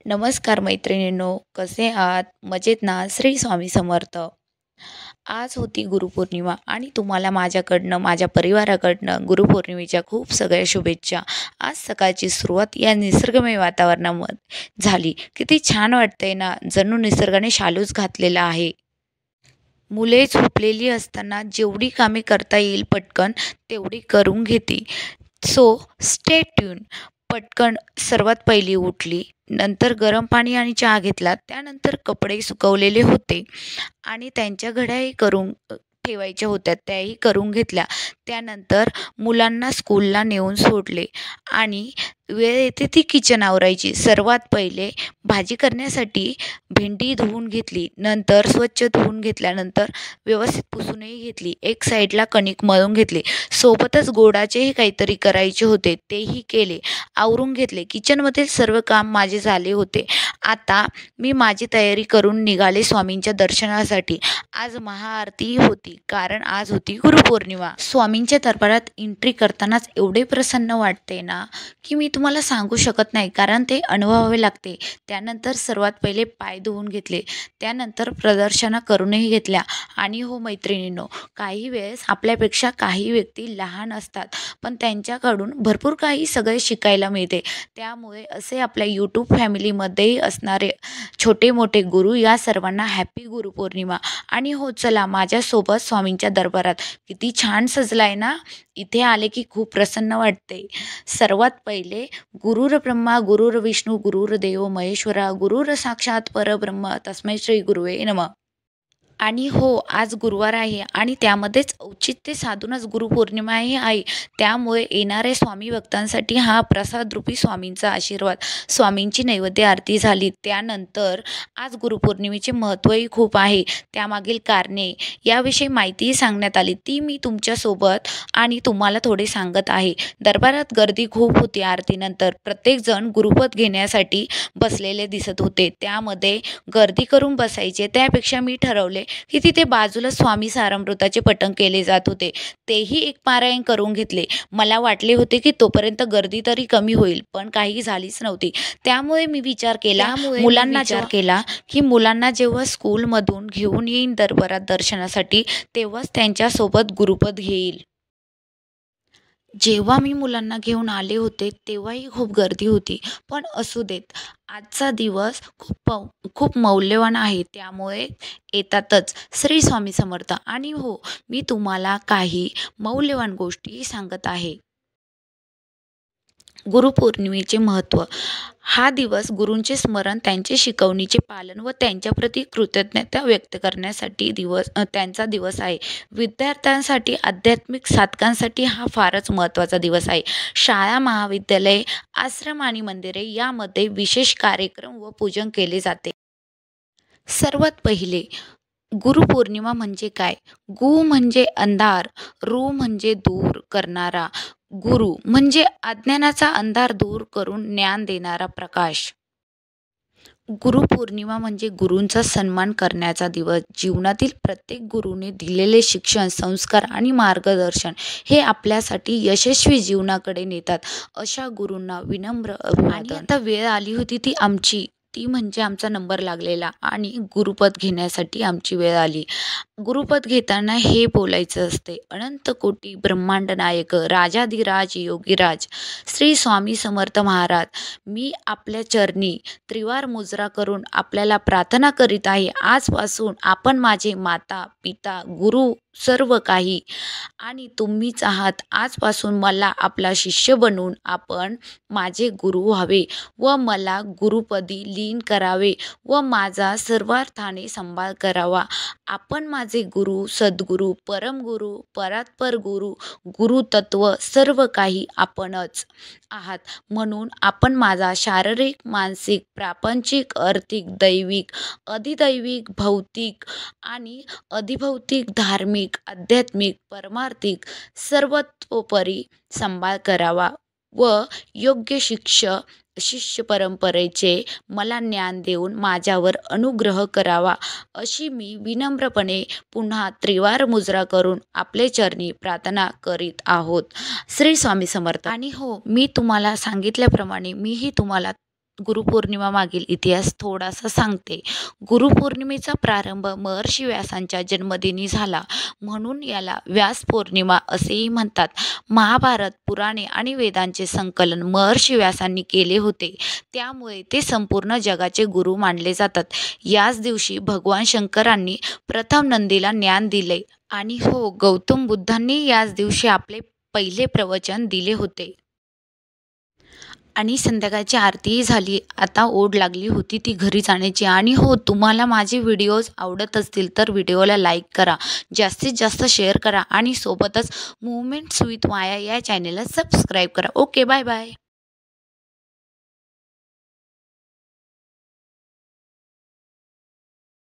नमस्कार मैत्रिणींनो, कसे आहात? मजेत ना? श्री स्वामी समर्थ. आज होती गुरुपौर्णिमा आणि तुम्हाला माझ्याकडनं, माझ्या परिवाराकडनं गुरुपौर्णिमेच्या खूप सगळ्या शुभेच्छा. आज सकाळची सुरुवात या निसर्गमय वातावरणामध्ये झाली. किती छान वाटतंय ना, जणू निसर्गाने शालूच घातलेला आहे. मुले झोपलेली असताना जेवढी कामे करता येईल पटकन, तेवढी करून घेते. So stay tune. पटकन सर्वात पहिली उठली. नंतर गरम पाणी आणि चहा घेतला. त्यानंतर कपडे सुकवलेले होते आणि त्यांच्या घड्याही करून ठेवायच्या होत्या, त्याही करून घेतल्या. त्यानंतर मुलांना स्कूलला नेऊन सोडले आणि वेळ येते ती किचन आवरायची. सर्वात पहिले भाजी करण्यासाठी भेंडी धुवून घेतली. नंतर स्वच्छ धुवून घेतल्यानंतर व्यवस्थित पुसूनही घेतली. एक साईडला कणिक मळून घेतली. सोबतच गोडाचेही काहीतरी करायचे होते, तेही केले. आवरून घेतले. किचनमधील सर्व काम माझे झाले होते. आता मी माझी तयारी करून निघाले स्वामींच्या दर्शनासाठी. आज महाआरती होती, कारण आज होती गुरुपौर्णिमा. स्वामींच्या दरबारात एंट्री करतानाच एवढे प्रसन्न वाटते ना, की मी तुम्हाला सांगू शकत नाही, कारण ते अनुभवावे लागते. त्यानंतर सर्वात पहिले पाय धुवून घेतले. त्यानंतर प्रदर्शना करूनही घेतल्या. आणि हो मैत्रिणींनो, काही वेळेस आपल्यापेक्षा काही व्यक्ती लहान असतात, पण त्यांच्याकडून भरपूर काही सगळे शिकायला मिळते. त्यामुळे असे आपल्या यूट्यूब फॅमिलीमध्येही असणारे छोटे मोठे गुरु या सर्वांना हॅपी गुरुपौर्णिमा. आणि हो चला माझ्यासोबत स्वामींच्या दरबारात. किती छान सजलाय ना, इथे आले की खूप प्रसन्न वाटते. सर्वात पहिले गुरुर्ब्रह्मा गुरुर्विष्णू गुरुर्देव महेश्वरा गुरुर साक्षात परब्रह्म तस्मै श्री गुरुवे नमः. आणि हो, आज गुरुवार आहे आणि त्यामध्येच औचित्य साधूनच गुरुपौर्णिमाही आहे. त्यामुळे येणाऱ्या स्वामी भक्तांसाठी हा प्रसादरूपी स्वामींचा आशीर्वाद. स्वामींची नैवेद्य आरती झाली. त्यानंतर आज गुरुपौर्णिमेचे महत्त्वही खूप आहे. त्यामागील कारणे याविषयी माहितीही सांगण्यात आली. ती मी तुमच्यासोबत आणि तुम्हाला थोडे सांगत आहे. दरबारात गर्दी खूप होती. आरतीनंतर प्रत्येकजण गुरुपद घेण्यासाठी बसलेले दिसत होते. त्यामध्ये गर्दी करून बसायचे त्यापेक्षा मी ठरवले की तिथे बाजूला स्वामी सारामृताचे पठण केले जात होते, तेही एक पारायण करून घेतले. मला वाटले होते की तोपर्यंत गर्दी तरी कमी होईल, पण काही झालीच नव्हती. त्यामुळे मी विचार केला की मुलांना जेव्हा स्कूलमधून घेऊन येईन दरबारात दर्शनासाठी, तेव्हाच त्यांच्यासोबत गुरुपद घेईल. जेव्हा मी मुलांना घेऊन आले होते तेव्हाही खूप गर्दी होती, पण असू देत. आजचा दिवस खूप मौल्यवान आहे, त्यामुळे येतातच. श्री स्वामी समर्थ. आणि हो, मी तुम्हाला काही मौल्यवान गोष्टी सांगत आहे. गुरुपौर्णिमेचे महत्त्व. हा दिवस गुरूंचे स्मरण, त्यांचे शिकवणीचे पालन व त्यांच्याप्रती कृतज्ञता व्यक्त करण्यासाठी त्यांचा दिवस आहे. विद्यार्थ्यांसाठी, आध्यात्मिक साधकांसाठी हा फारच महत्त्वाचा दिवस आहे. शाळा, महाविद्यालये, आश्रम आणि मंदिरे यामध्ये विशेष कार्यक्रम व पूजन केले जाते. सर्वात पहिले गुरुपौर्णिमा म्हणजे काय? गु म्हणजे अंधार, रू म्हणजे दूर करणारा, गुरु म्हणजे अज्ञानाचा अंधार दूर करून ज्ञान देणारा प्रकाश. गुरुपौर्णिमा म्हणजे गुरूंचा सन्मान करण्याचा दिवस. जीवनातील प्रत्येक गुरुने दिलेले शिक्षण, संस्कार आणि मार्गदर्शन हे आपल्यासाठी यशस्वी जीवनाकडे नेतात. अशा गुरूंना विनम्र अभिवादन. आणि आता वेळ आली होती ती म्हणजे आमचा नंबर लागलेला आणि गुरुपद घेण्यासाठी आमची वेळ आली. गुरुपद घेताना हे बोलायचं असते: अनंत कोटी ब्रह्मांड नायक राजाधिराज योगीराज श्री स्वामी समर्थ महाराज, मी आपल्या चरणी त्रिवार मुजरा करून आपल्याला प्रार्थना करीत आहे. आजपासून आपण माझे माता पिता गुरु सर्व काही आणि तुम्हीच आहात. आजपासून मला आपला शिष्य बनवून आपण माझे गुरु व्हावे व मला गुरुपदी लीन करावे व माझा सर्वार्थाने सांभाळ करावा. आपण माझे गुरु, सद्गुरू, परमगुरू, परात्पर गुरु, गुरुतत्व सर्व काही आपणच आहात. म्हणून आपण माझा शारीरिक, मानसिक, प्रापंचिक, आर्थिक, दैविक, अधिदैविक, भौतिक आणि अधिभौतिक, धार्मिक, आध्यात्मिक, परमार्थिक सर्वतोपरी सांभाळ करावा व योग्य शिष्य परंपरेचे मला ज्ञान देऊन माझ्यावर अनुग्रह करावा, अशी मी विनम्रपणे पुन्हा त्रिवार मुजरा करून आपले चरणी प्रार्थना करीत आहोत. श्री स्वामी समर्थ. आणि हो, मी तुम्हाला सांगितल्याप्रमाणे मीही तुम्हाला गुरुपौर्णिमा मागील इतिहास थोडासा सांगते. गुरुपौर्णिमेचा प्रारंभ महर्षी व्यासांच्या जन्मदिनी झाला, म्हणून याला व्यास पौर्णिमा असेही म्हणतात. महाभारत, पुराणे आणि वेदांचे संकलन महर्षी व्यासांनी केले होते, त्यामुळे ते संपूर्ण जगाचे गुरु मानले जातात. याच दिवशी भगवान शंकरांनी प्रथम नंदीला ज्ञान दिले आणि गौतम बुद्धांनी याच दिवशी आपले पहिले प्रवचन दिले होते. आणि संध्याकाळची आरतीही झाली. आता ओढ लागली होती ती घरी जाण्याची. आणि तुम्हाला माझे व्हिडिओज आवडत असतील तर व्हिडिओला लाईक करा, जास्तीत जास्त शेअर करा आणि सोबतच मुवमेंट्स विथ माया या चॅनेलला सबस्क्राईब करा. Okay, bye bye.